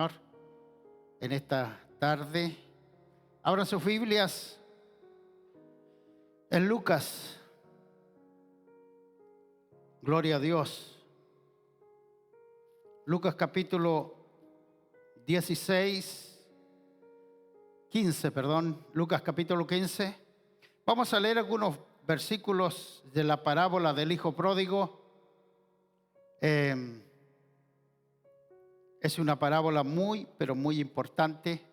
Señor en esta tarde. Abran sus Biblias en Lucas. Gloria a Dios. Lucas capítulo 15, Lucas capítulo 15. Vamos a leer algunos versículos de la parábola del hijo pródigo. Es una parábola muy, pero muy importante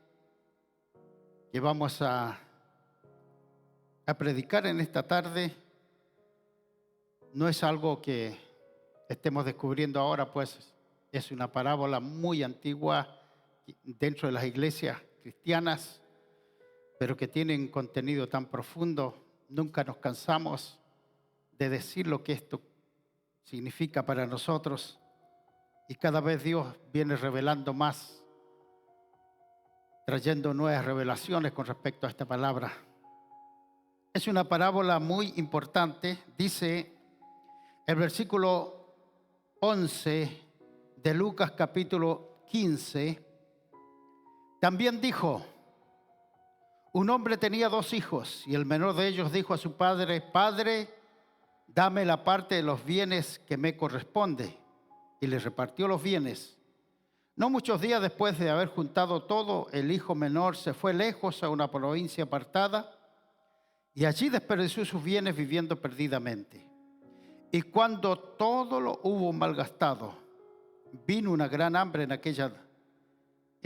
que vamos a predicar en esta tarde. No es algo que estemos descubriendo ahora, pues es una parábola muy antigua dentro de las iglesias cristianas, pero que tiene un contenido tan profundo. Nunca nos cansamos de decir lo que esto significa para nosotros. Y cada vez Dios viene revelando más, trayendo nuevas revelaciones con respecto a esta palabra. Es una parábola muy importante. Dice el versículo 11 de Lucas capítulo 15. También dijo: un hombre tenía 2 hijos, y el menor de ellos dijo a su padre: Padre, dame la parte de los bienes que me corresponde. Y le repartió los bienes. No muchos días después de haber juntado todo, el hijo menor se fue lejos a una provincia apartada y allí desperdició sus bienes viviendo perdidamente. Y cuando todo lo hubo malgastado, vino una gran hambre en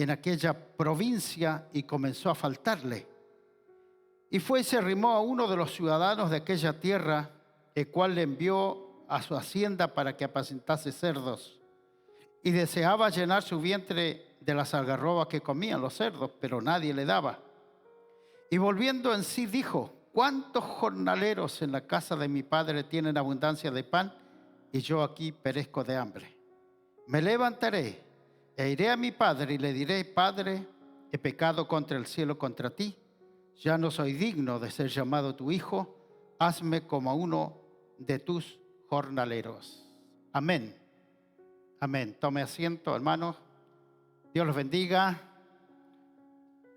aquella provincia y comenzó a faltarle. Y fue y se arrimó a uno de los ciudadanos de aquella tierra, el cual le envió a su hacienda para que apacentase cerdos. Y deseaba llenar su vientre de las algarrobas que comían los cerdos, pero nadie le daba. Y volviendo en sí dijo: ¿cuántos jornaleros en la casa de mi padre tienen abundancia de pan, y yo aquí perezco de hambre? Me levantaré e iré a mi padre y le diré: Padre, he pecado contra el cielo, contra ti. Ya no soy digno de ser llamado tu hijo. Hazme como a uno de tus jornaleros. Amén. Amén. Tome asiento, hermanos. Dios los bendiga.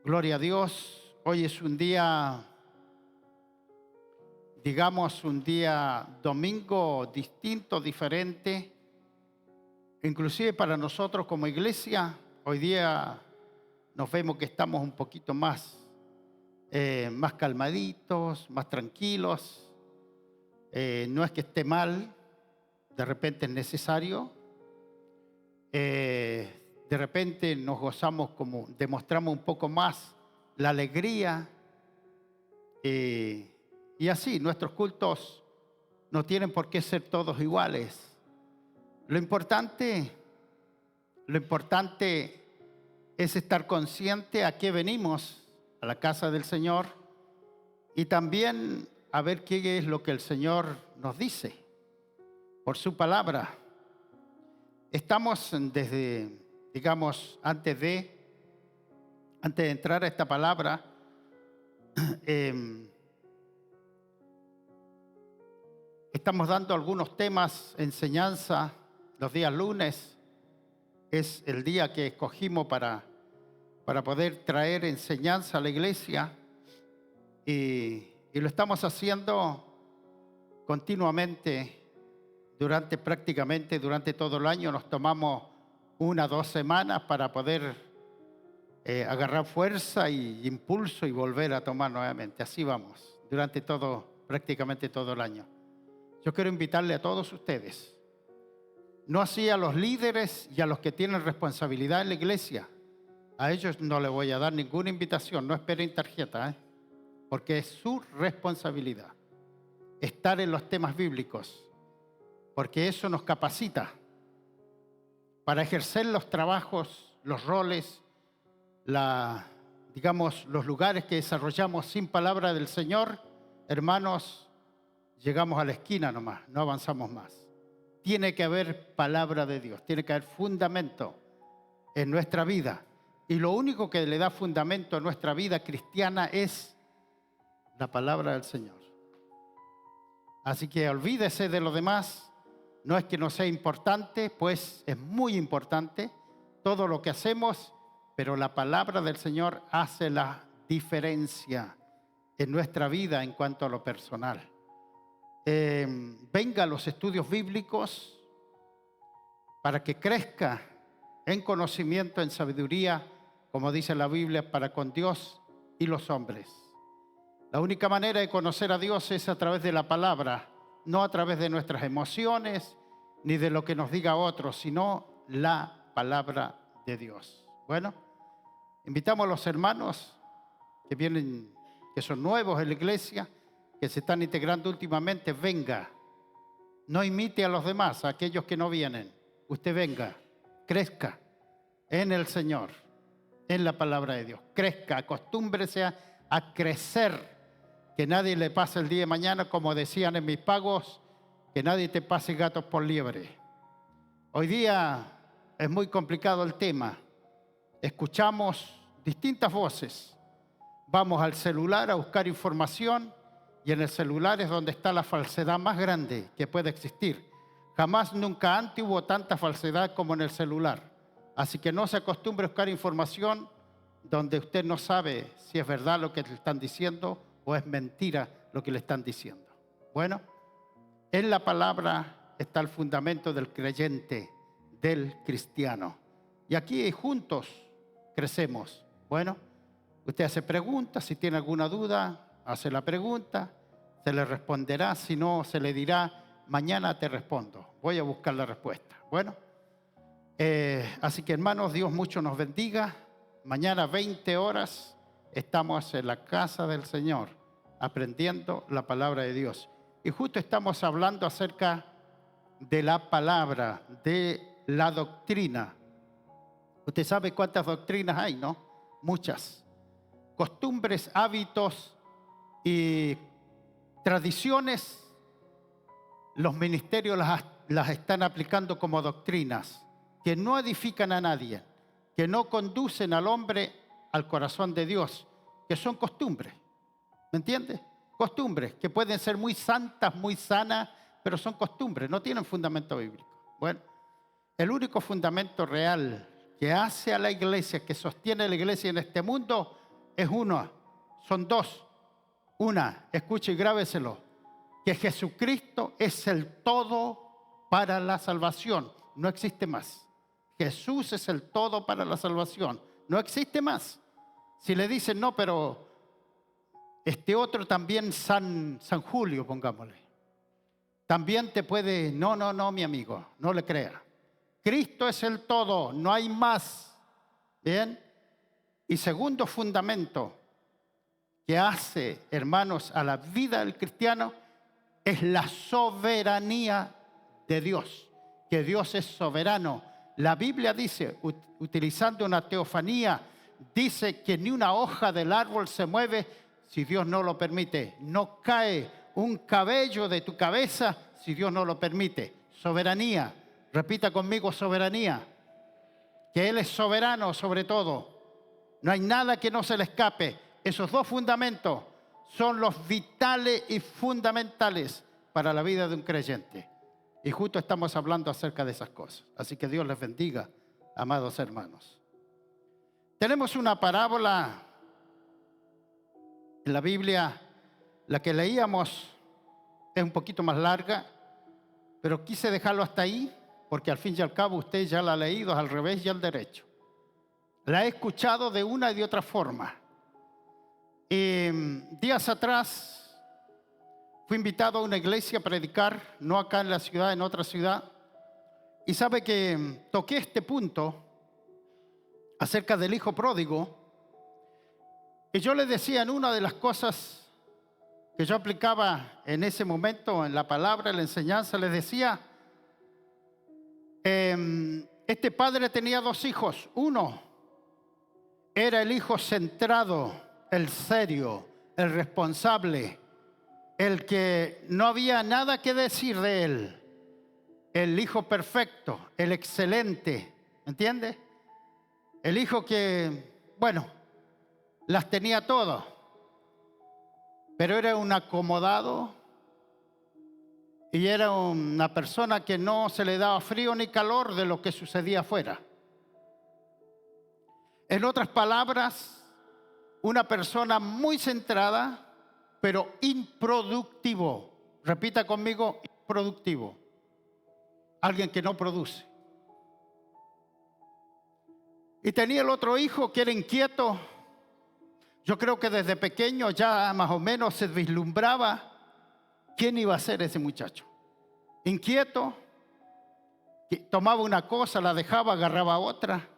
Gloria a Dios. Hoy es un día, digamos, un día domingo distinto, diferente. Inclusive para nosotros como iglesia, hoy día nos vemos que estamos un poquito más calmaditos, más tranquilos. No es que esté mal, de repente es necesario. De repente nos gozamos, como demostramos un poco más la alegría. Y así, nuestros cultos no tienen por qué ser todos iguales. Lo importante es estar consciente a qué venimos, a la casa del Señor, y también a ver qué es lo que el Señor nos dice por su palabra. Estamos desde, digamos, antes de entrar a esta palabra, estamos dando algunos temas, enseñanza. Los días lunes es el día que escogimos para poder traer enseñanza a la iglesia, y lo estamos haciendo continuamente durante todo el año. Nos tomamos 1 o 2 semanas para poder agarrar fuerza y impulso y volver a tomar nuevamente. Así vamos prácticamente todo el año. Yo quiero invitarle a todos ustedes, no así a los líderes y a los que tienen responsabilidad en la iglesia. A ellos no les voy a dar ninguna invitación, no esperen tarjeta, porque es su responsabilidad estar en los temas bíblicos, porque eso nos capacita para ejercer los trabajos, los roles, los lugares que desarrollamos sin palabra del Señor. Hermanos, llegamos a la esquina nomás, no avanzamos más. Tiene que haber palabra de Dios, tiene que haber fundamento en nuestra vida. Y lo único que le da fundamento a nuestra vida cristiana es la palabra del Señor. Así que olvídese de lo demás. No es que no sea importante, pues es muy importante. Todo lo que hacemos pero la palabra del Señor hace la diferencia en nuestra vida en cuanto a lo personal. Venga a los estudios bíblicos para que crezca en conocimiento, en sabiduría, como dice la Biblia, para con Dios y los hombres. La única manera de conocer a Dios es a través de la palabra, no a través de nuestras emociones ni de lo que nos diga otros, sino la palabra de Dios. Bueno, invitamos a los hermanos que vienen, que son nuevos en la iglesia, que se están integrando últimamente. Venga, no imite a los demás, a aquellos que no vienen. Usted venga, crezca en el Señor, en la palabra de Dios. Crezca, acostúmbrese a crecer. Que nadie le pase el día de mañana, como decían en mis pagos, que nadie te pase gatos por liebre. Hoy día es muy complicado el tema. Escuchamos distintas voces. Vamos al celular a buscar información y en el celular es donde está la falsedad más grande que puede existir. Jamás, nunca antes hubo tanta falsedad como en el celular. Así que no se acostumbre a buscar información donde usted no sabe si es verdad lo que le están diciendo o es mentira lo que le están diciendo. Bueno, en la palabra está el fundamento del creyente, del cristiano. Y aquí juntos crecemos. Bueno, usted hace preguntas, si tiene alguna duda, hace la pregunta, se le responderá, si no, se le dirá, mañana te respondo, voy a buscar la respuesta. Bueno, así que hermanos, Dios mucho nos bendiga. Mañana 20 horas estamos en la casa del Señor aprendiendo la palabra de Dios. Y justo estamos hablando acerca de la palabra, de la doctrina. Usted sabe cuántas doctrinas hay, ¿no? Muchas. Costumbres, hábitos y tradiciones, los ministerios las están aplicando como doctrinas que no edifican a nadie, que no conducen al hombre al corazón de Dios, que son costumbres. ¿Me entiende? Costumbres que pueden ser muy santas, muy sanas, pero son costumbres, no tienen fundamento bíblico. Bueno, el único fundamento real que hace a la iglesia, que sostiene a la iglesia en este mundo, es uno. Son dos. Una, escuche y grábeselo, que Jesucristo es el todo para la salvación. No existe más. Jesús es el todo para la salvación. No existe más. Si le dicen, no, pero este otro también, San Julio, pongámosle, también te puede, no, mi amigo, no le crea. Cristo es el todo, no hay más. ¿Bien? Y segundo fundamento que hace, hermanos, a la vida del cristiano es la soberanía de Dios, que Dios es soberano. La Biblia dice, utilizando una teofanía, dice que ni una hoja del árbol se mueve si Dios no lo permite. No cae un cabello de tu cabeza si Dios no lo permite. Soberanía. Repita conmigo, soberanía. Que Él es soberano sobre todo. No hay nada que no se le escape. Esos dos fundamentos son los vitales y fundamentales para la vida de un creyente. Y justo estamos hablando acerca de esas cosas. Así que Dios les bendiga, amados hermanos. Tenemos una parábola en la Biblia, la que leíamos es un poquito más larga, pero quise dejarlo hasta ahí porque al fin y al cabo usted ya la ha leído al revés y al derecho. La he escuchado de una y de otra forma. Días atrás fui invitado a una iglesia a predicar, no acá en la ciudad, en otra ciudad. Y sabe que toqué este punto acerca del hijo pródigo. Y yo le decía en una de las cosas que yo aplicaba en ese momento, en la palabra, en la enseñanza, les decía, este padre tenía dos hijos. Uno era el hijo centrado, el serio, el responsable, el que no había nada que decir de él, el hijo perfecto, el excelente, ¿entiende? El hijo que, bueno, las tenía todas, pero era un acomodado y era una persona que no se le daba frío ni calor de lo que sucedía afuera. En otras palabras, una persona muy centrada, pero improductivo. Repita conmigo, improductivo. Alguien que no produce. Y tenía el otro hijo que era inquieto. Yo creo que desde pequeño ya más o menos se vislumbraba quién iba a ser ese muchacho. Inquieto, que tomaba una cosa, la dejaba, agarraba otra,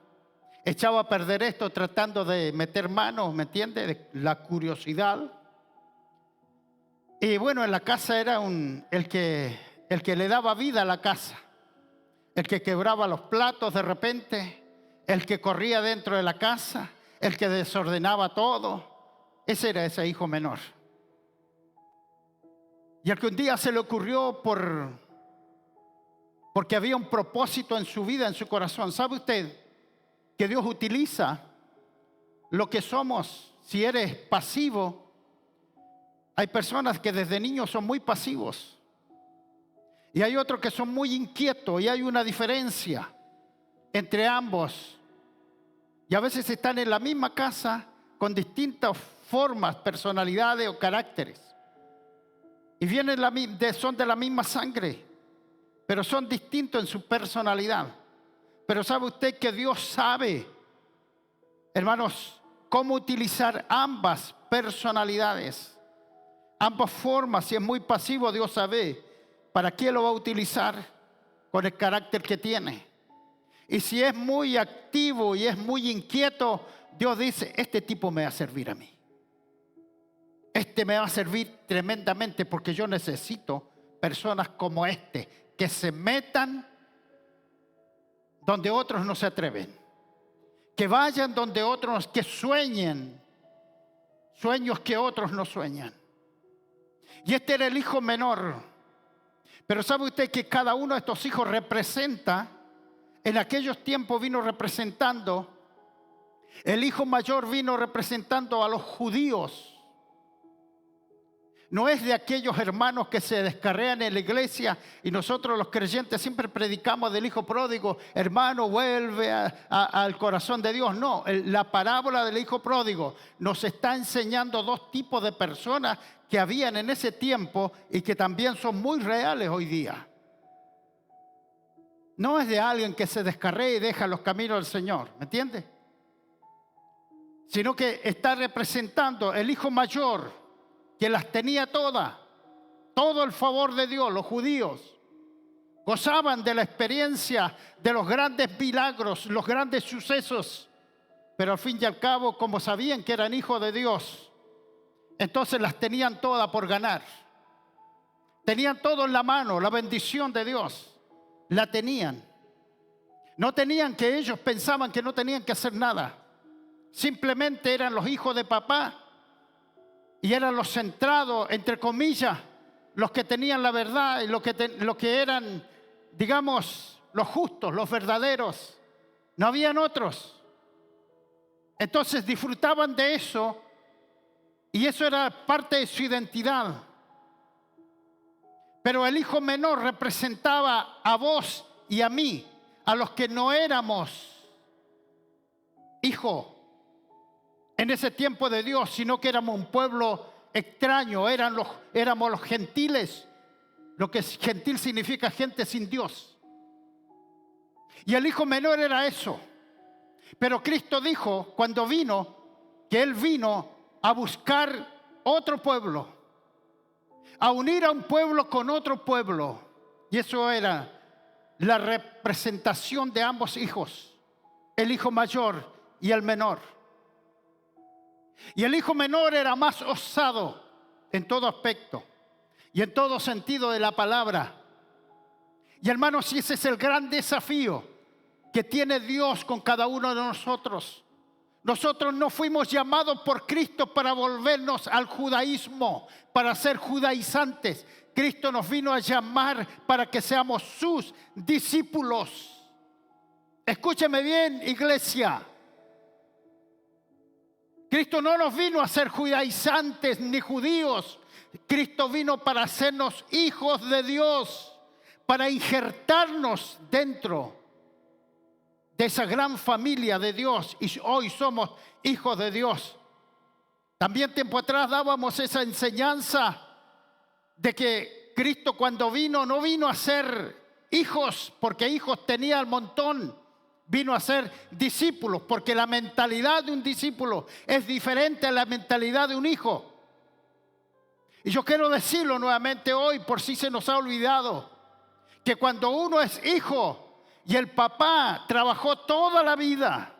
echaba a perder esto tratando de meter manos, ¿me entiende? La curiosidad. Y bueno, en la casa era el que le daba vida a la casa, el que quebraba los platos de repente, el que corría dentro de la casa, el que desordenaba todo. Ese era ese hijo menor. Y al que un día se le ocurrió porque había un propósito en su vida, en su corazón. ¿Sabe usted que Dios utiliza lo que somos? Si eres pasivo, hay personas que desde niños son muy pasivos. Y hay otros que son muy inquietos. Y hay una diferencia entre ambos. Y a veces están en la misma casa con distintas formas, personalidades o caracteres. Y son de la misma sangre, pero son distintos en su personalidad. Pero ¿sabe usted que Dios sabe, hermanos, cómo utilizar ambas personalidades, ambas formas? Si es muy pasivo, Dios sabe para qué lo va a utilizar con el carácter que tiene. Y si es muy activo y es muy inquieto, Dios dice, este tipo me va a servir a mí. Este me va a servir tremendamente porque yo necesito personas como este que se metan donde otros no se atreven. Que vayan donde otros, que sueñen sueños que otros no sueñan. Y este era el hijo menor. Pero ¿sabe usted que cada uno de estos hijos representa? En aquellos tiempos vino representando, el hijo mayor vino representando a los judíos. No es de aquellos hermanos que se descarrean en la iglesia y nosotros los creyentes siempre predicamos del hijo pródigo. Hermano, vuelve al corazón de Dios. No, la parábola del hijo pródigo nos está enseñando dos tipos de personas que habían en ese tiempo y que también son muy reales hoy día. No es de alguien que se descarrea y deja los caminos del Señor, ¿me entiende? Sino que está representando el hijo mayor que las tenía todas, todo el favor de Dios. Los judíos gozaban de la experiencia de los grandes milagros, los grandes sucesos, pero al fin y al cabo, como sabían que eran hijos de Dios, entonces las tenían todas por ganar. Tenían todo en la mano, la bendición de Dios. La tenían. No tenían que ellos pensaban que no tenían que hacer nada. Simplemente eran los hijos de papá y eran los centrados, entre comillas, los que tenían la verdad y lo que eran, digamos, los justos, los verdaderos. No habían otros. Entonces disfrutaban de eso y eso era parte de su identidad. Pero el hijo menor representaba a vos y a mí, a los que no éramos hijos en ese tiempo de Dios, sino que éramos un pueblo extraño, éramos los gentiles. Lo que gentil significa gente sin Dios. Y el hijo menor era eso. Pero Cristo dijo cuando vino, que Él vino a buscar otro pueblo, a unir a un pueblo con otro pueblo. Y eso era la representación de ambos hijos, el hijo mayor y el menor. Y el hijo menor era más osado en todo aspecto y en todo sentido de la palabra. Y hermanos, ese es el gran desafío que tiene Dios con cada uno de nosotros. Nosotros no fuimos llamados por Cristo para volvernos al judaísmo, para ser judaizantes. Cristo nos vino a llamar para que seamos sus discípulos. Escúcheme bien, iglesia. Cristo no nos vino a ser judaizantes ni judíos. Cristo vino para hacernos hijos de Dios, para injertarnos dentro de esa gran familia de Dios y hoy somos hijos de Dios. También tiempo atrás dábamos esa enseñanza de que Cristo cuando vino no vino a ser hijos, porque hijos tenía al montón. Vino a ser discípulos, porque la mentalidad de un discípulo es diferente a la mentalidad de un hijo. Y yo quiero decirlo nuevamente hoy, por si se nos ha olvidado, que cuando uno es hijo y el papá trabajó toda la vida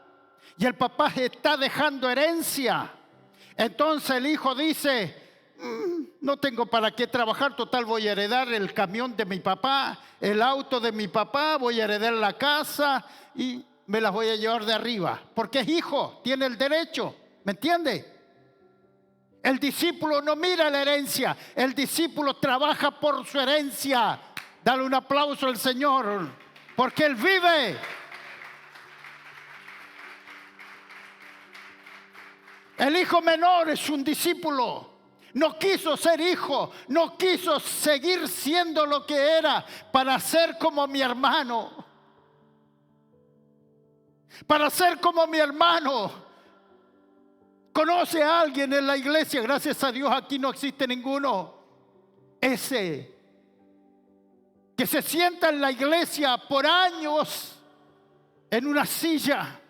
y el papá está dejando herencia, entonces el hijo dice: no tengo para qué trabajar, total voy a heredar el camión de mi papá, el auto de mi papá, voy a heredar la casa y me las voy a llevar de arriba, porque es hijo, tiene el derecho, ¿me entiende? El discípulo no mira la herencia, el discípulo trabaja por su herencia. Dale un aplauso al Señor, porque Él vive. El hijo menor es un discípulo. No quiso ser hijo, no quiso seguir siendo lo que era para ser como mi hermano. Para ser como mi hermano. ¿Conoce a alguien en la iglesia? Gracias a Dios aquí no existe ninguno. Ese que se sienta en la iglesia por años en una silla.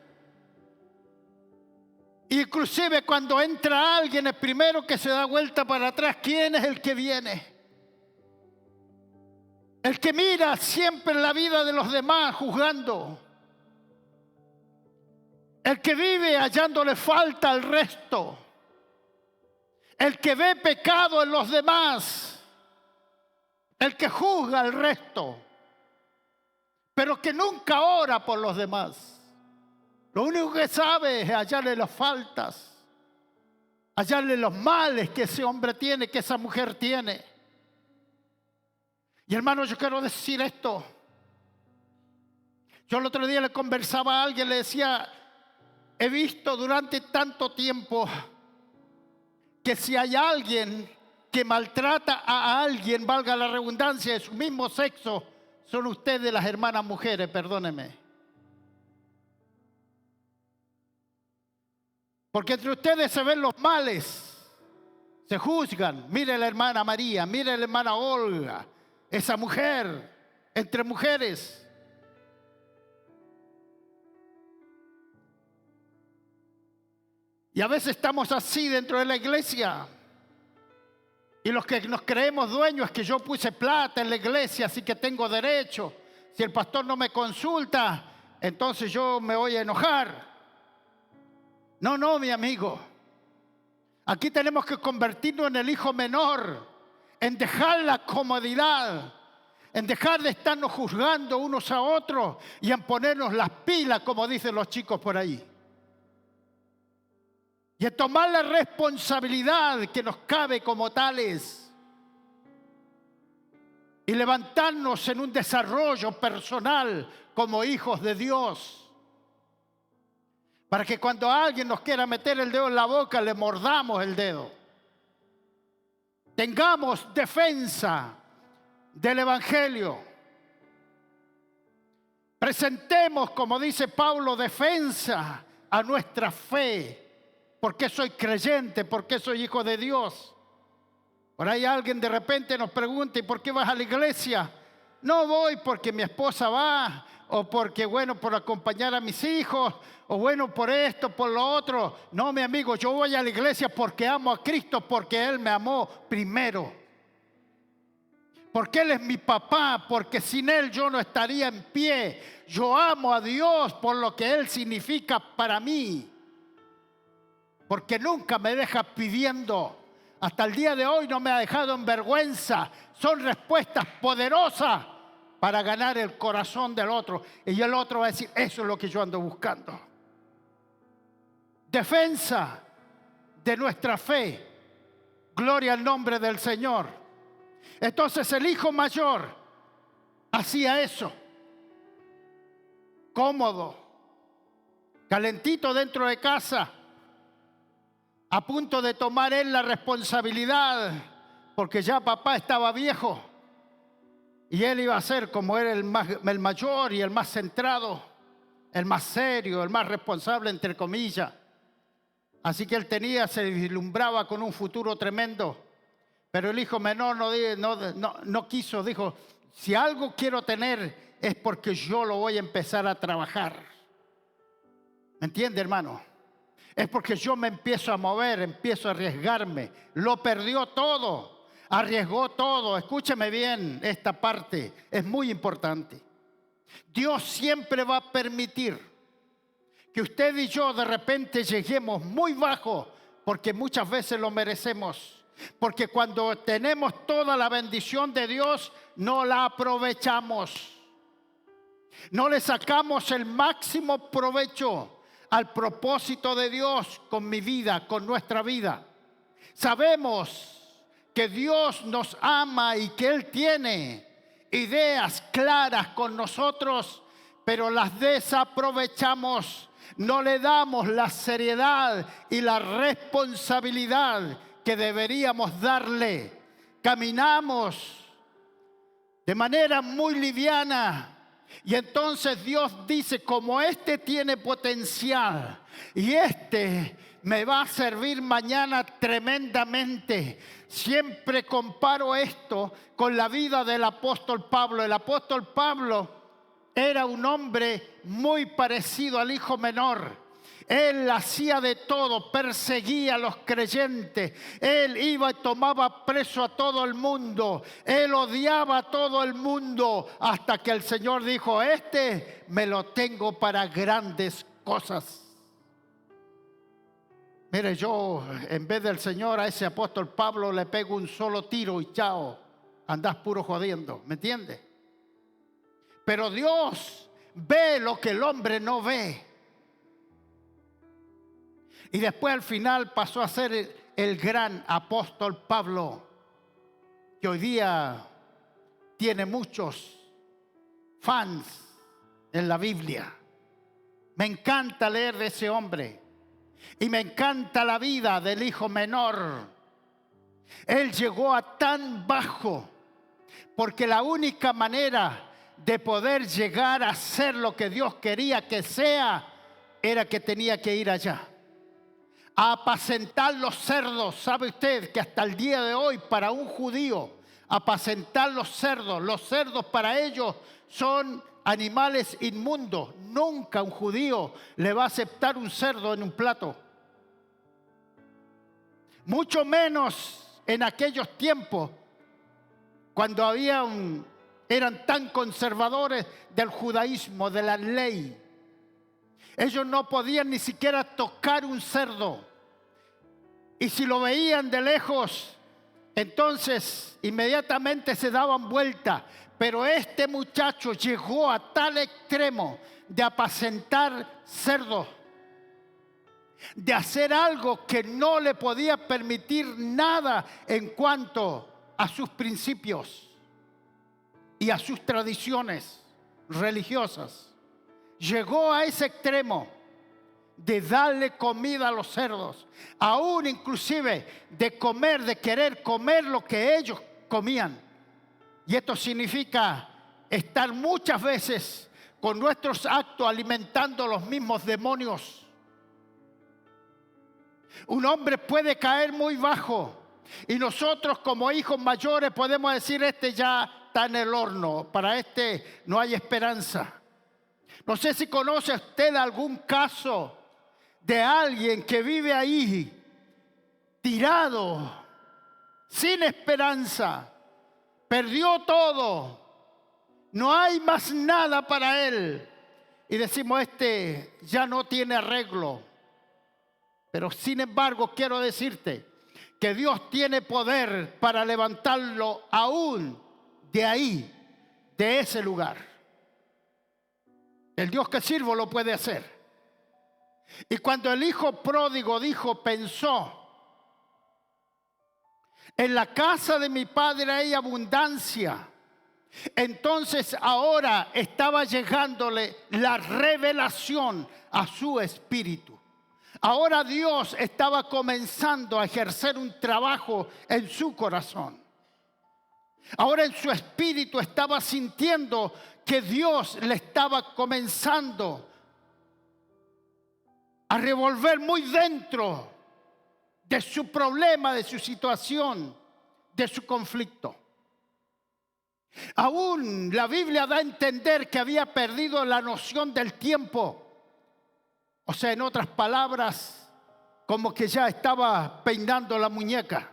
Inclusive cuando entra alguien, el primero que se da vuelta para atrás, ¿quién es el que viene? El que mira siempre la vida de los demás juzgando. El que vive hallándole falta al resto. El que ve pecado en los demás. El que juzga al resto. Pero que nunca ora por los demás. Lo único que sabe es hallarle las faltas, hallarle los males que ese hombre tiene, que esa mujer tiene. Y hermano, yo quiero decir esto. Yo el otro día le conversaba a alguien, le decía: he visto durante tanto tiempo que si hay alguien que maltrata a alguien, valga la redundancia, de su mismo sexo, son ustedes las hermanas mujeres, perdónenme. Porque entre ustedes se ven los males, se juzgan. Mire la hermana María, mire la hermana Olga, esa mujer, entre mujeres. Y a veces estamos así dentro de la iglesia. Y los que nos creemos dueños es que yo puse plata en la iglesia, así que tengo derecho. Si el pastor no me consulta, entonces yo me voy a enojar. No, no, mi amigo. Aquí tenemos que convertirnos en el hijo menor, en dejar la comodidad, en dejar de estarnos juzgando unos a otros y en ponernos las pilas, como dicen los chicos por ahí. Y en tomar la responsabilidad que nos cabe como tales. Y levantarnos en un desarrollo personal como hijos de Dios. Para que cuando alguien nos quiera meter el dedo en la boca, le mordamos el dedo. Tengamos defensa del Evangelio. Presentemos, como dice Pablo, defensa a nuestra fe. ¿Por qué soy creyente? ¿Por qué soy hijo de Dios? Por ahí alguien de repente nos pregunta: ¿y por qué vas a la iglesia? No voy porque mi esposa va, o porque, bueno, por acompañar a mis hijos, o bueno, por esto, por lo otro. No, mi amigo, yo voy a la iglesia porque amo a Cristo, porque Él me amó primero. Porque Él es mi papá, porque sin Él yo no estaría en pie. Yo amo a Dios por lo que Él significa para mí. Porque nunca me deja pidiendo. Hasta el día de hoy no me ha dejado en vergüenza. Son respuestas poderosas para ganar el corazón del otro. Y el otro va a decir: eso es lo que yo ando buscando. Defensa de nuestra fe. Gloria al nombre del Señor. Entonces el hijo mayor hacía eso. Cómodo. Calentito dentro de casa. A punto de tomar él la responsabilidad, porque ya papá estaba viejo y él iba a ser, como era el mayor y el más centrado, el más serio, el más responsable, entre comillas. Así que él se vislumbraba con un futuro tremendo. Pero el hijo menor no quiso, dijo, si algo quiero tener es porque yo lo voy a empezar a trabajar. ¿Me entiende, hermano? Es porque yo me empiezo a mover, empiezo a arriesgarme. Lo perdió todo, arriesgó todo. Escúcheme bien, esta parte es muy importante. Dios siempre va a permitir que usted y yo de repente lleguemos muy bajo, porque muchas veces lo merecemos. Porque cuando tenemos toda la bendición de Dios, no la aprovechamos. No le sacamos el máximo provecho al propósito de Dios con mi vida, con nuestra vida. Sabemos que Dios nos ama y que Él tiene ideas claras con nosotros, pero las desaprovechamos. No le damos la seriedad y la responsabilidad que deberíamos darle. Caminamos de manera muy liviana. Y entonces Dios dice, como este tiene potencial y este me va a servir mañana tremendamente. Siempre comparo esto con la vida del apóstol Pablo. El apóstol Pablo era un hombre muy parecido al hijo menor. Él hacía de todo, perseguía a los creyentes. Él iba y tomaba preso a todo el mundo. Él odiaba a todo el mundo hasta que el Señor dijo, este me lo tengo para grandes cosas. Mire, yo en vez del Señor a ese apóstol Pablo le pego un solo tiro y chao, andás puro jodiendo, ¿me entiende? Pero Dios ve lo que el hombre no ve. Y después al final pasó a ser el gran apóstol Pablo, que hoy día tiene muchos fans en la Biblia. Me encanta leer de ese hombre y me encanta la vida del hijo menor. Él llegó a tan bajo porque la única manera de poder llegar a ser lo que Dios quería que sea era que tenía que ir allá a apacentar los cerdos. ¿Sabe usted que hasta el día de hoy para un judío apacentar los cerdos para ellos son animales inmundos? Nunca un judío le va a aceptar un cerdo en un plato. Mucho menos en aquellos tiempos cuando eran tan conservadores del judaísmo, de la ley. Ellos no podían ni siquiera tocar un cerdo. Y si lo veían de lejos, entonces inmediatamente se daban vuelta. Pero este muchacho llegó a tal extremo de apacentar cerdos, de hacer algo que no le podía permitir nada en cuanto a sus principios y a sus tradiciones religiosas. Llegó a ese extremo de darle comida a los cerdos, aún inclusive de querer comer lo que ellos comían. Y esto significa estar muchas veces con nuestros actos alimentando los mismos demonios. Un hombre puede caer muy bajo y nosotros como hijos mayores podemos decir, este ya está en el horno, para este no hay esperanza. No sé si conoce usted algún caso de alguien que vive ahí, tirado, sin esperanza, perdió todo, no hay más nada para él. Y decimos, este ya no tiene arreglo. Pero sin embargo quiero decirte que Dios tiene poder para levantarlo aún de ahí, de ese lugar. El Dios que sirvo lo puede hacer. Y cuando el hijo pródigo pensó, en la casa de mi padre hay abundancia. Entonces ahora estaba llegándole la revelación a su espíritu. Ahora Dios estaba comenzando a ejercer un trabajo en su corazón. Ahora en su espíritu estaba sintiendo que Dios le estaba comenzando a revolver muy dentro de su problema, de su situación, de su conflicto. Aún la Biblia da a entender que había perdido la noción del tiempo. O sea, en otras palabras, como que ya estaba peinando la muñeca.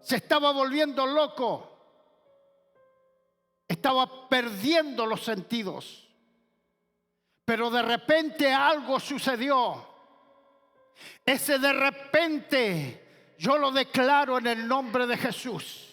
Se estaba volviendo loco. Estaba perdiendo los sentidos. Pero de repente algo sucedió. Ese de repente yo lo declaro en el nombre de Jesús.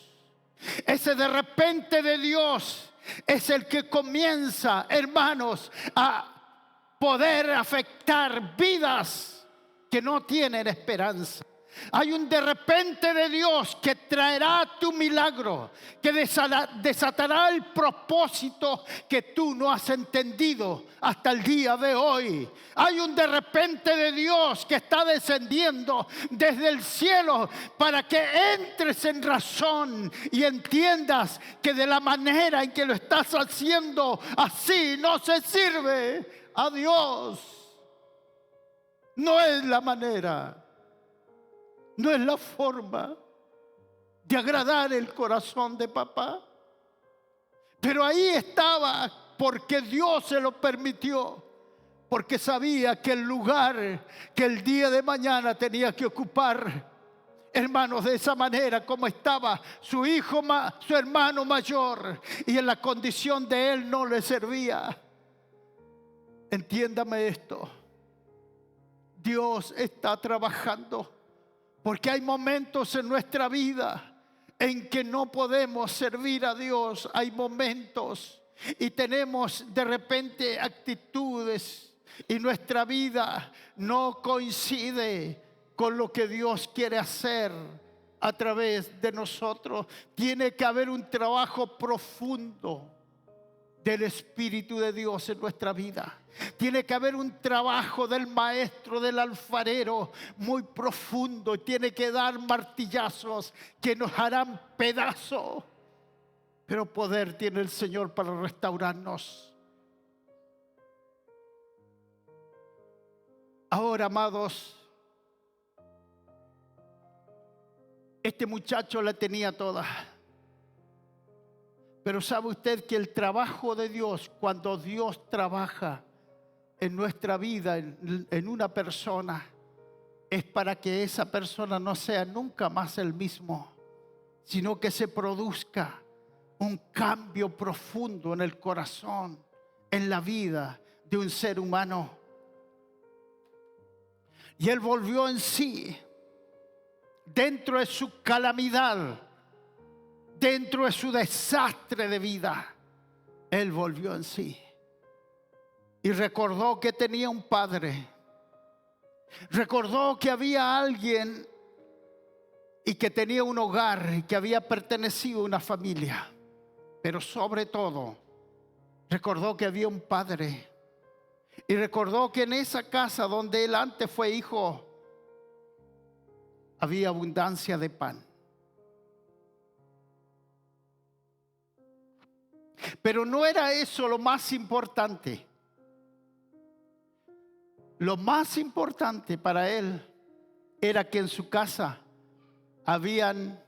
Ese de repente de Dios es el que comienza, hermanos, a poder afectar vidas que no tienen esperanza. Hay un de repente de Dios que traerá tu milagro, que desatará el propósito que tú no has entendido hasta el día de hoy. Hay un de repente de Dios que está descendiendo desde el cielo para que entres en razón y entiendas que de la manera en que lo estás haciendo así no se sirve a Dios. No es la manera. No es la forma de agradar el corazón de papá. Pero ahí estaba porque Dios se lo permitió. Porque sabía que el lugar que el día de mañana tenía que ocupar, hermanos, de esa manera como estaba su hijo, su hermano mayor, y en la condición de él no le servía. Entiéndame esto. Dios está trabajando. Porque hay momentos en nuestra vida en que no podemos servir a Dios. Hay momentos y tenemos de repente actitudes y nuestra vida no coincide con lo que Dios quiere hacer a través de nosotros. Tiene que haber un trabajo profundo del Espíritu de Dios en nuestra vida. Tiene que haber un trabajo del maestro, del alfarero muy profundo. Tiene que dar martillazos que nos harán pedazos. Pero poder tiene el Señor para restaurarnos. Ahora, amados, este muchacho la tenía toda. Pero sabe usted que el trabajo de Dios, cuando Dios trabaja en nuestra vida, en una persona, es para que esa persona no sea nunca más el mismo, sino que se produzca un cambio profundo en el corazón, en la vida de un ser humano. Y él volvió en sí, dentro de su calamidad, dentro de su desastre de vida, él volvió en sí. Y recordó que tenía un padre. Recordó que había alguien y que tenía un hogar y que había pertenecido a una familia. Pero sobre todo, recordó que había un padre. Y recordó que en esa casa donde él antes fue hijo, había abundancia de pan. Pero no era eso lo más importante. Lo más importante para él era que en su casa habían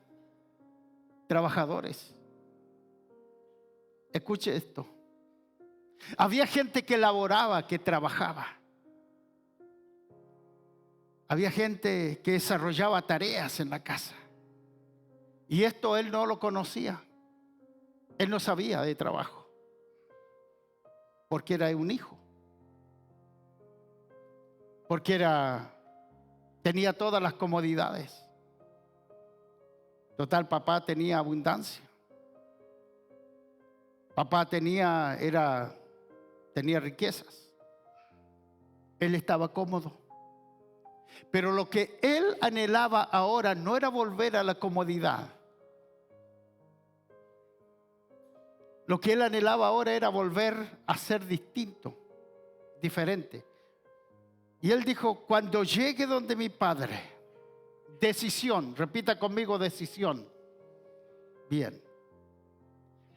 trabajadores. Escuche esto. Había gente que laboraba, que trabajaba. Había gente que desarrollaba tareas en la casa. Y esto él no lo conocía. Él no sabía de trabajo. Porque era un hijo. Porque tenía todas las comodidades. Total, papá tenía abundancia. Papá tenía riquezas. Él estaba cómodo. Pero lo que él anhelaba ahora no era volver a la comodidad. Lo que él anhelaba ahora era volver a ser distinto, diferente. Y él dijo, cuando llegue donde mi padre, decisión, repita conmigo, decisión. Bien.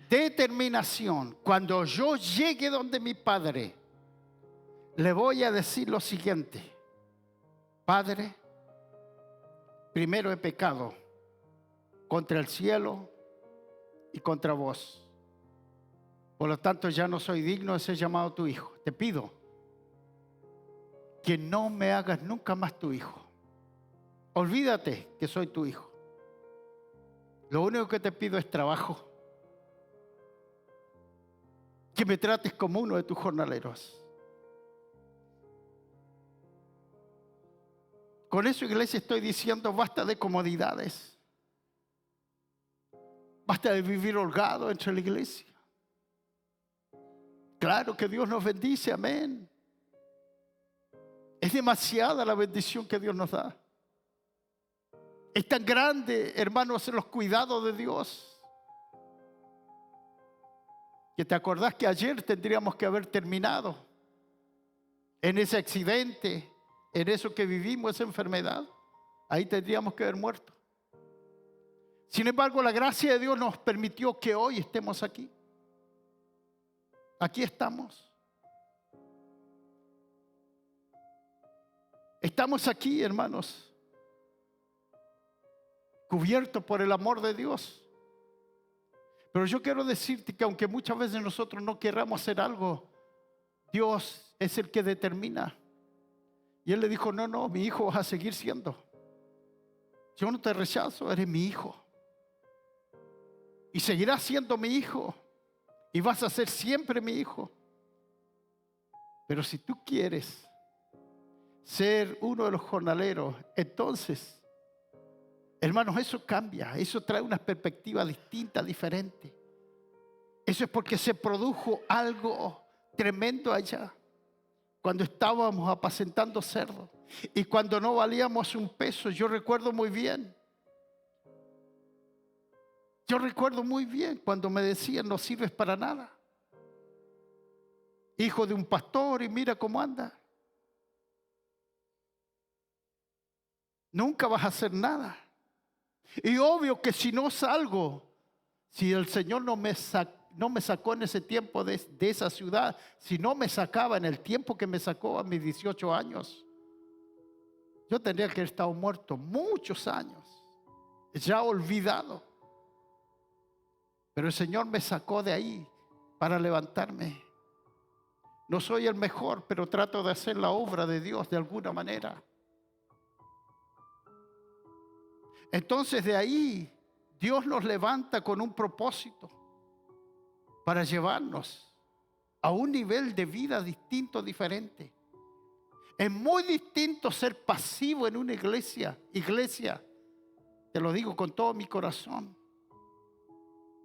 determinación. Cuando yo llegue donde mi Padre, le voy a decir lo siguiente: Padre, primero he pecado contra el cielo y contra vos. Por lo tanto, ya no soy digno de ser llamado tu hijo. Te pido que no me hagas nunca más tu hijo. Olvídate que soy tu hijo. Lo único que te pido es trabajo. Que me trates como uno de tus jornaleros. Con eso, iglesia, estoy diciendo: basta de comodidades. Basta de vivir holgado entre la iglesia. Claro que Dios nos bendice, amén. Es demasiada la bendición que Dios nos da. Es tan grande, hermanos, los cuidados de Dios, que te acordás que ayer tendríamos que haber terminado en ese accidente, en eso que vivimos, esa enfermedad. Ahí tendríamos que haber muerto. Sin embargo, la gracia de Dios nos permitió que hoy estemos aquí. Aquí estamos. Estamos aquí, hermanos, cubiertos por el amor de Dios. Pero yo quiero decirte que aunque muchas veces nosotros no queramos hacer algo, Dios es el que determina. Y Él le dijo: no, mi hijo vas a seguir siendo. Yo no te rechazo, eres mi hijo. Y seguirás siendo mi hijo. Y vas a ser siempre mi hijo. Pero si tú quieres ser uno de los jornaleros, entonces, hermanos, eso cambia. Eso trae una perspectiva distinta, diferente. Eso es porque se produjo algo tremendo allá. Cuando estábamos apacentando cerdos y cuando no valíamos un peso. Yo recuerdo muy bien. Yo recuerdo muy bien cuando me decían: no sirves para nada. Hijo de un pastor y mira cómo anda. Nunca vas a hacer nada. Y obvio que si no salgo, si el Señor no me sacó en ese tiempo de esa ciudad, si no me sacaba en el tiempo que me sacó a mis 18 años, yo tendría que haber estado muerto muchos años, ya olvidado. Pero el Señor me sacó de ahí para levantarme. No soy el mejor, pero trato de hacer la obra de Dios de alguna manera. Entonces de ahí Dios nos levanta con un propósito para llevarnos a un nivel de vida distinto, diferente. Es muy distinto ser pasivo en una iglesia. Iglesia, te lo digo con todo mi corazón.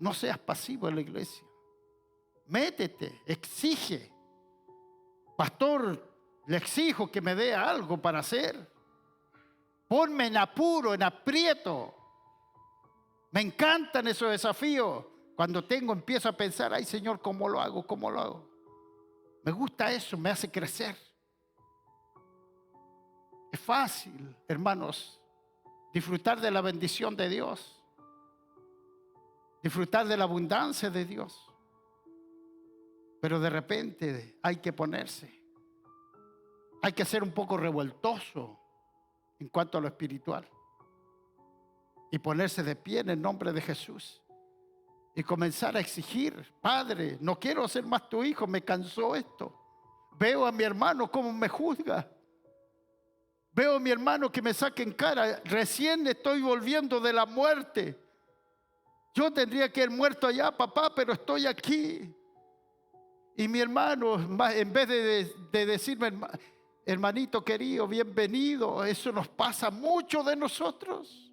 No seas pasivo en la iglesia. Métete, exige. Pastor, le exijo que me dé algo para hacer. Ponme en apuro, en aprieto. Me encantan esos desafíos. Cuando empiezo a pensar: ay, Señor, ¿cómo lo hago? ¿Cómo lo hago? Me gusta eso, me hace crecer. Es fácil, hermanos, disfrutar de la bendición de Dios. Disfrutar de la abundancia de Dios. Pero de repente hay que ponerse. Hay que ser un poco revoltoso en cuanto a lo espiritual. Y ponerse de pie en el nombre de Jesús. Y comenzar a exigir: Padre, no quiero ser más tu hijo, me cansó esto. Veo a mi hermano cómo me juzga. Veo a mi hermano que me saca en cara. Recién estoy volviendo de la muerte. Yo tendría que haber muerto allá, papá, pero estoy aquí. Y mi hermano, en vez de decirme: hermanito querido, bienvenido, eso nos pasa mucho de nosotros.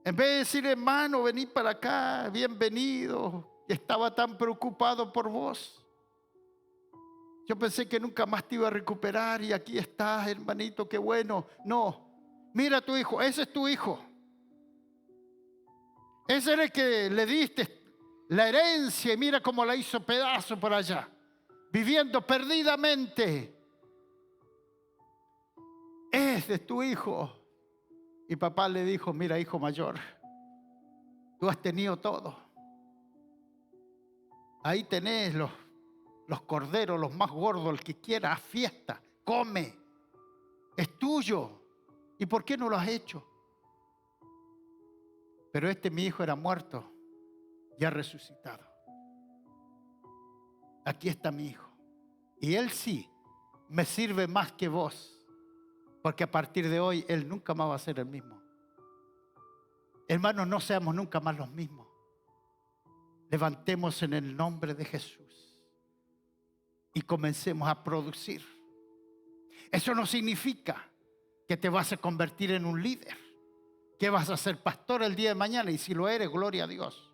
En vez de decir: hermano, vení para acá, bienvenido, estaba tan preocupado por vos. Yo pensé que nunca más te iba a recuperar y aquí estás, hermanito, qué bueno. No, mira a tu hijo, ese es tu hijo. Ese era el que le diste la herencia y mira cómo la hizo pedazo por allá, viviendo perdidamente. Ese es tu hijo. Y papá le dijo: mira, hijo mayor, Tú has tenido todo. Ahí tenés los corderos, los más gordos, el que quiera, haz fiesta, come. Es tuyo. ¿Y por qué no lo has hecho? Pero mi hijo era muerto, ya resucitado. Aquí está mi hijo. Y él sí me sirve más que vos, porque a partir de hoy él nunca más va a ser el mismo. Hermanos, no seamos nunca más los mismos. Levantemos en el nombre de Jesús y comencemos a producir. Eso no significa que te vas a convertir en un líder, que vas a ser pastor el día de mañana, y si lo eres, gloria a Dios.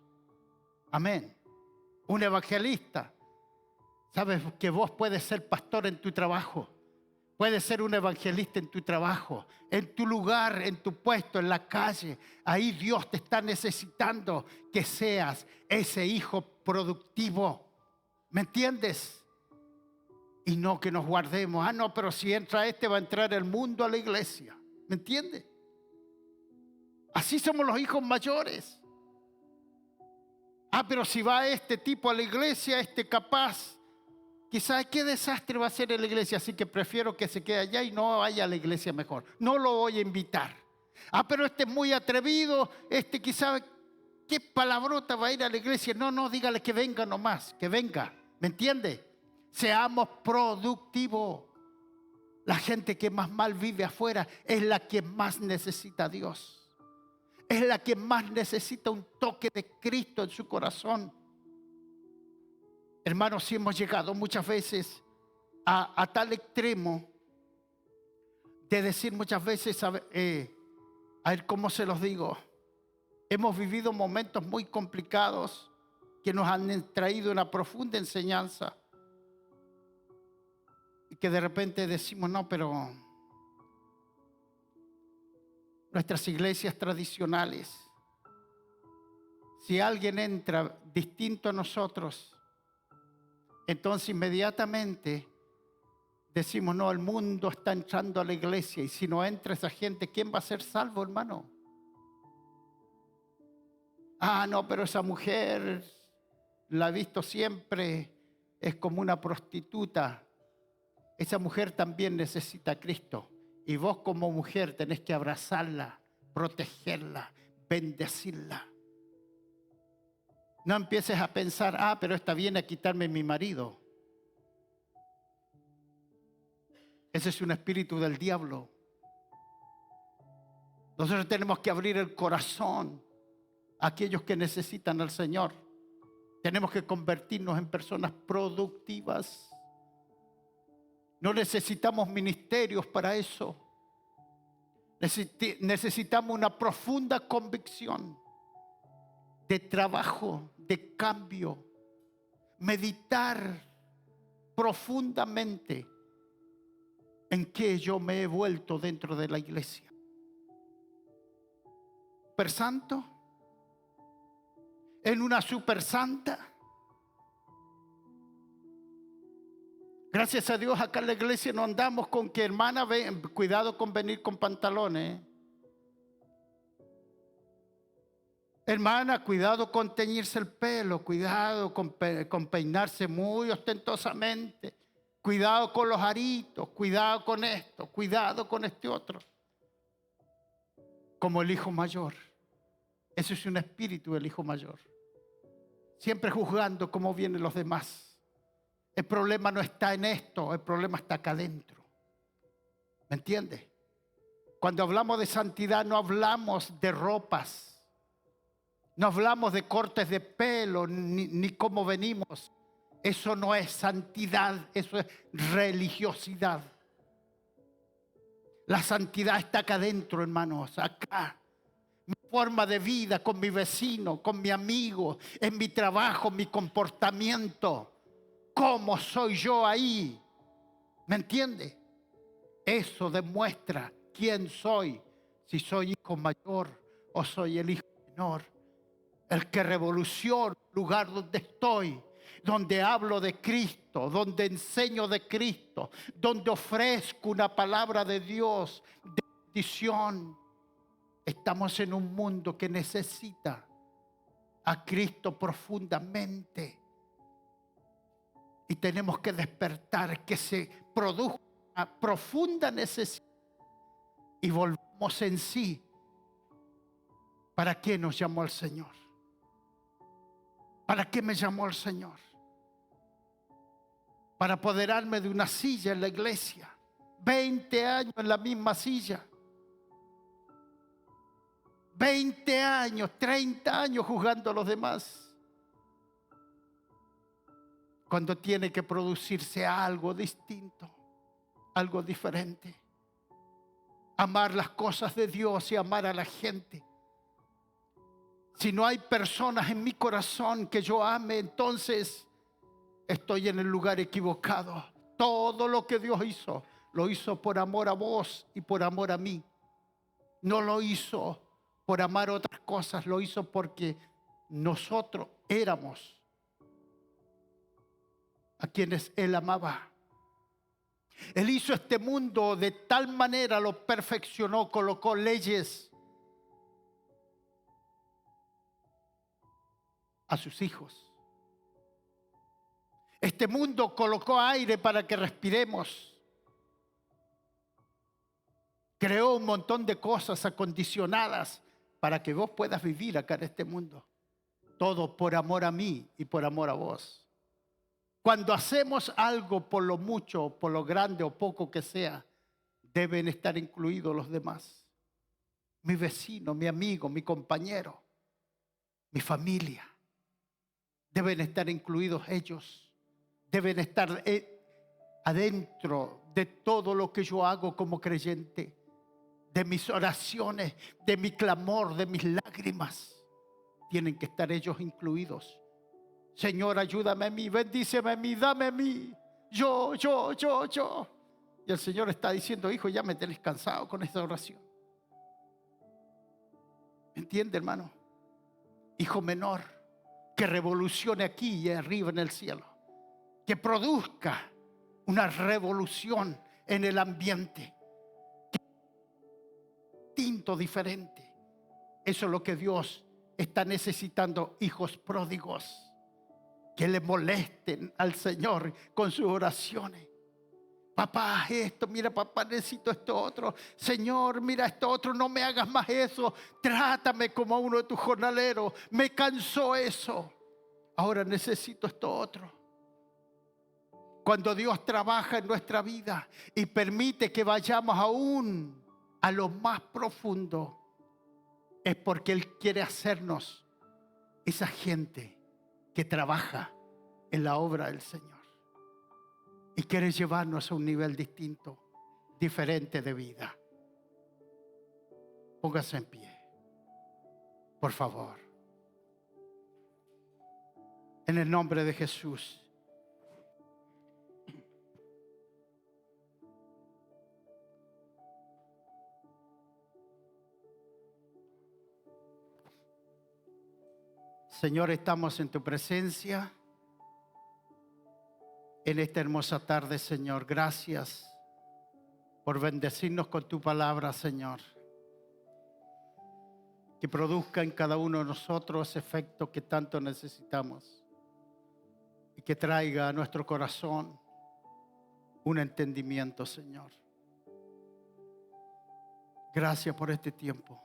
Amén. Un evangelista. Sabes que vos puedes ser pastor en tu trabajo. Puedes ser un evangelista en tu trabajo, en tu lugar, en tu puesto, en la calle. Ahí Dios te está necesitando que seas ese hijo productivo. ¿Me entiendes? Y no que nos guardemos. No, pero si entra va a entrar el mundo a la iglesia. ¿Me entiendes? Así somos los hijos mayores. Pero si va este tipo a la iglesia, capaz. Quizás qué desastre va a ser en la iglesia, así que prefiero que se quede allá y no vaya a la iglesia mejor. No lo voy a invitar. Pero es muy atrevido, quizás, ¿qué palabrota va a ir a la iglesia? No, dígale que venga nomás, que venga. ¿Me entiende? Seamos productivos. La gente que más mal vive afuera es la que más necesita a Dios. Es la que más necesita un toque de Cristo en su corazón. Hermanos, si hemos llegado muchas veces a tal extremo de decir muchas veces, a ver cómo se los digo, hemos vivido momentos muy complicados que nos han traído una profunda enseñanza y que de repente decimos, no, pero nuestras iglesias tradicionales, si alguien entra distinto a nosotros, entonces inmediatamente decimos, no, el mundo está entrando a la iglesia y si no entra esa gente, ¿quién va a ser salvo, hermano? No, pero esa mujer la he visto siempre, es como una prostituta. Esa mujer también necesita a Cristo y vos como mujer tenés que abrazarla, protegerla, bendecirla. No empieces a pensar, pero esta viene a quitarme mi marido. Ese es un espíritu del diablo. Nosotros tenemos que abrir el corazón a aquellos que necesitan al Señor. Tenemos que convertirnos en personas productivas. No necesitamos ministerios para eso. Necesitamos una profunda convicción de trabajo, de cambio, meditar profundamente en qué yo me he vuelto dentro de la iglesia. ¿Super santo? ¿En una super santa? Gracias a Dios acá en la iglesia no andamos con que hermana, cuidado con venir con pantalones. Hermana, cuidado con teñirse el pelo, cuidado con peinarse muy ostentosamente, cuidado con los aritos, cuidado con esto, cuidado con este otro. Como el hijo mayor. Eso es un espíritu del hijo mayor. Siempre juzgando cómo vienen los demás. El problema no está en esto, el problema está acá adentro. ¿Me entiende? Cuando hablamos de santidad no hablamos de ropas. No hablamos de cortes de pelo, ni cómo venimos. Eso no es santidad, eso es religiosidad. La santidad está acá adentro, hermanos, acá. Mi forma de vida con mi vecino, con mi amigo, en mi trabajo, mi comportamiento. ¿Cómo soy yo ahí? ¿Me entiende? Eso demuestra quién soy. Si soy hijo mayor o soy el hijo menor. El que revoluciona el lugar donde estoy, donde hablo de Cristo, donde enseño de Cristo, donde ofrezco una palabra de Dios, de bendición. Estamos en un mundo que necesita a Cristo profundamente. Y tenemos que despertar, que se produzca una profunda necesidad y volvamos en sí. ¿Para qué nos llamó el Señor? ¿Para qué me llamó el Señor? Para apoderarme de una silla en la iglesia. 20 años en la misma silla. 20 años, 30 años juzgando a los demás. Cuando tiene que producirse algo distinto, algo diferente. Amar las cosas de Dios y amar a la gente. Si no hay personas en mi corazón que yo ame, entonces estoy en el lugar equivocado. Todo lo que Dios hizo, lo hizo por amor a vos y por amor a mí. No lo hizo por amar otras cosas, lo hizo porque nosotros éramos a quienes Él amaba. Él hizo este mundo de tal manera, lo perfeccionó, colocó leyes a sus hijos. Este mundo colocó aire para que respiremos. Creó un montón de cosas acondicionadas para que vos puedas vivir acá en este mundo. Todo por amor a mí y por amor a vos. Cuando hacemos algo por lo mucho, por lo grande o poco que sea, deben estar incluidos los demás. Mi vecino, mi amigo, mi compañero, mi familia. Deben estar incluidos ellos. Deben estar adentro de todo lo que yo hago como creyente. De mis oraciones, de mi clamor, de mis lágrimas. Tienen que estar ellos incluidos. Señor, ayúdame a mí, bendíceme a mí, dame a mí. Yo. Y el Señor está diciendo, hijo, ya me tenés cansado con esta oración. ¿Me entiende, hermano? Hijo menor, que revolucione aquí y arriba en el cielo. Que produzca una revolución en el ambiente. Distinto, diferente. Eso es lo que Dios está necesitando, hijos pródigos. Que le molesten al Señor con sus oraciones. Papá, esto, mira, papá, necesito esto otro. Señor, mira esto otro, no me hagas más eso. Trátame como a uno de tus jornaleros. Me cansó eso. Ahora necesito esto otro. Cuando Dios trabaja en nuestra vida y permite que vayamos aún a lo más profundo, es porque Él quiere hacernos esa gente que trabaja en la obra del Señor y quiere llevarnos a un nivel distinto, diferente de vida. Póngase en pie, por favor. En el nombre de Jesús. Señor, estamos en tu presencia en esta hermosa tarde, Señor. Gracias por bendecirnos con tu palabra, Señor. Que produzca en cada uno de nosotros ese efecto que tanto necesitamos y que traiga a nuestro corazón un entendimiento, Señor. Gracias por este tiempo.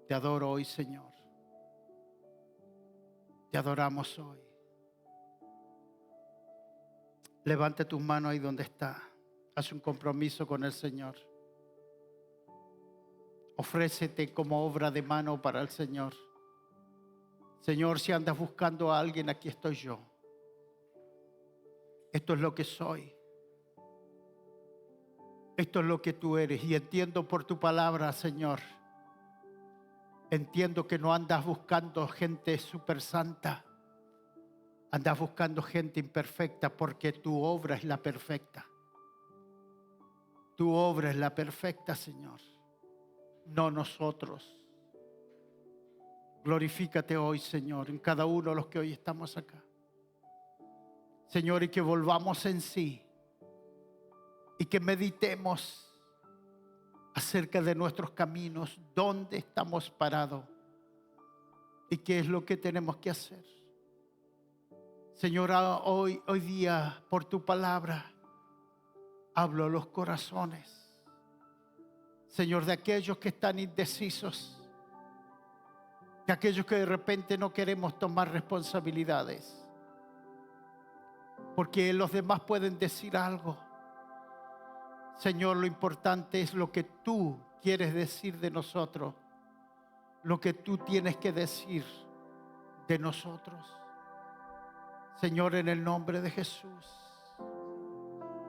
Te adoro hoy, Señor. Te adoramos hoy. Levante tus manos ahí donde está. Haz un compromiso con el Señor. Ofrécete como obra de mano para el Señor. Señor, si andas buscando a alguien, aquí estoy yo. Esto es lo que soy. Esto es lo que tú eres. Y entiendo por tu palabra, Señor. Entiendo que no andas buscando gente súper santa. Andas buscando gente imperfecta porque tu obra es la perfecta. Tu obra es la perfecta, Señor. No nosotros. Glorifícate hoy, Señor, en cada uno de los que hoy estamos acá. Señor, y que volvamos en sí. Y que meditemos acerca de nuestros caminos, dónde estamos parados, y qué es lo que tenemos que hacer. Señora, hoy día, por tu palabra, hablo a los corazones, Señor, de aquellos que están indecisos, de aquellos que de repente no queremos tomar responsabilidades, porque los demás pueden decir algo. Señor, lo importante es lo que tú quieres decir de nosotros, lo que tú tienes que decir de nosotros. Señor, en el nombre de Jesús,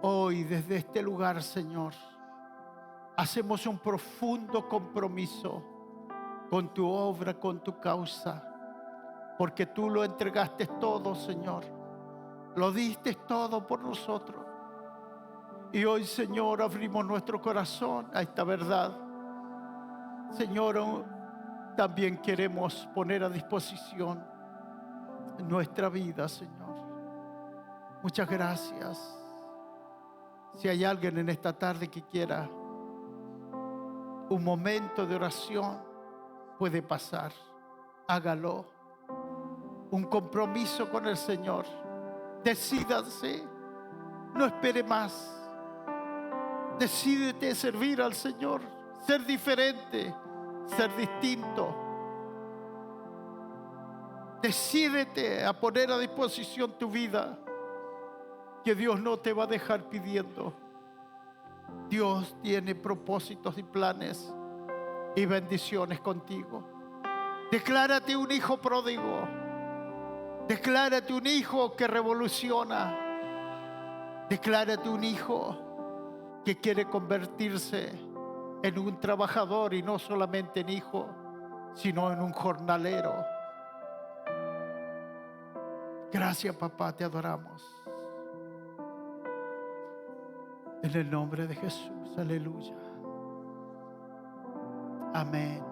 hoy desde este lugar, Señor, hacemos un profundo compromiso con tu obra, con tu causa, porque tú lo entregaste todo, Señor. Lo diste todo por nosotros. Y hoy, Señor, abrimos nuestro corazón a esta verdad. Señor, también queremos poner a disposición nuestra vida, Señor. Muchas gracias. Si hay alguien en esta tarde que quiera un momento de oración, puede pasar. Hágalo. Un compromiso con el Señor. Decídanse. No espere más. Decídete servir al Señor, ser diferente, ser distinto. Decídete a poner a disposición tu vida, que Dios no te va a dejar pidiendo. Dios tiene propósitos y planes y bendiciones contigo. Declárate un hijo pródigo. Declárate un hijo que revoluciona. Declárate un hijo que quiere convertirse en un trabajador y no solamente en hijo, sino en un jornalero. Gracias, papá, te adoramos. En el nombre de Jesús, aleluya. Amén.